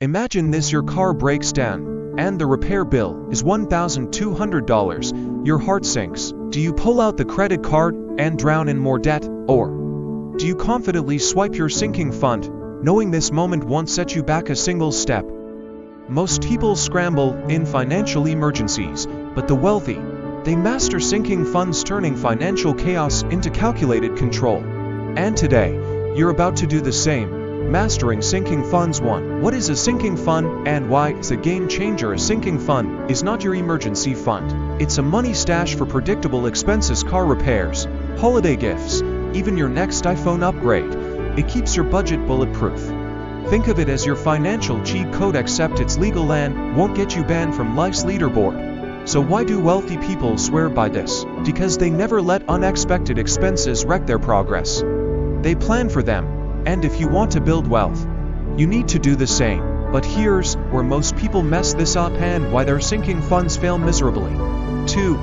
Imagine this: your car breaks down, and the repair bill is $1,200. Your heart sinks. Do you pull out the credit card and drown in more debt? Or do you confidently swipe your sinking fund, knowing this moment won't set you back a single step? Most people scramble in financial emergencies, but the wealthy, they master sinking funds, turning financial chaos into calculated control. And today, you're about to do the same. Mastering Sinking Funds 1. What is a sinking fund and why it's a game changer? A sinking fund is not your emergency fund. It's a money stash for predictable expenses, car repairs, holiday gifts, even your next iPhone upgrade. It keeps your budget bulletproof. Think of it as your financial cheat code, except it's legal and won't get you banned from life's leaderboard. So why do wealthy people swear by this? Because they never let unexpected expenses wreck their progress. They plan for them. And if you want to build wealth, you need to do the same. But here's where most people mess this up and why their sinking funds fail miserably. 2.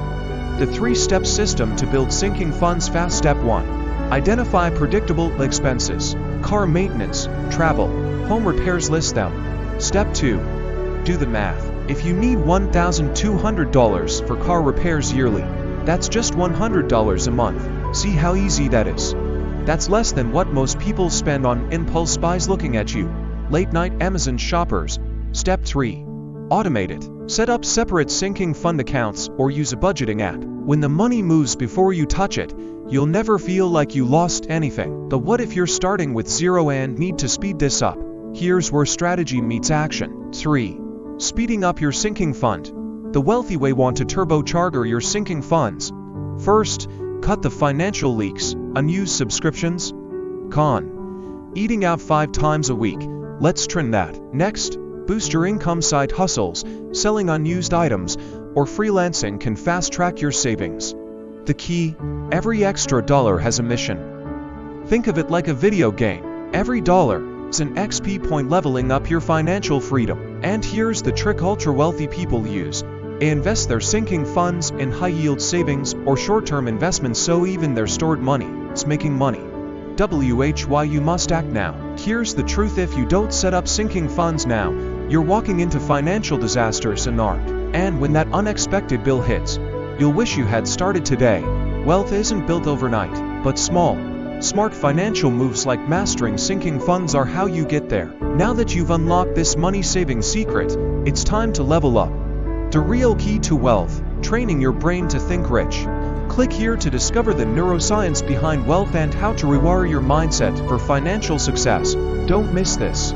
The 3-step system to build sinking funds fast. Step 1. Identify predictable expenses. Car maintenance, travel, home repairs, list them. Step 2. Do the math. If you need $1,200 for car repairs yearly, that's just $100 a month. See how easy that is? That's less than what most people spend on impulse buys, looking at you, late-night Amazon shoppers. Step 3. Automate it. Set up separate sinking fund accounts or use a budgeting app. When the money moves before you touch it, you'll never feel like you lost anything. But what if you're starting with zero and need to speed this up? Here's where strategy meets action. 3. Speeding up your sinking fund. The wealthy way want to turbocharge your sinking funds. First, cut the financial leaks. Unused subscriptions. Con. Eating out 5 times a week. Let's trim that. Next, boost your income. Side hustles, selling unused items, or freelancing can fast-track your savings. The key: every extra dollar has a mission. Think of it like a video game. Every dollar is an XP point, leveling up your financial freedom. And here's the trick ultra-wealthy people use. They invest their sinking funds in high-yield savings or short-term investments, so even their stored money is making money. Why you must act now. Here's the truth: if you don't set up sinking funds now, you're walking into financial disaster scenario. And when that unexpected bill hits, you'll wish you had started today. Wealth isn't built overnight, but small, smart financial moves like mastering sinking funds are how you get there. Now that you've unlocked this money-saving secret, it's time to level up. The real key to wealth: training your brain to think rich. Click here to discover the neuroscience behind wealth and how to rewire your mindset for financial success. Don't miss this.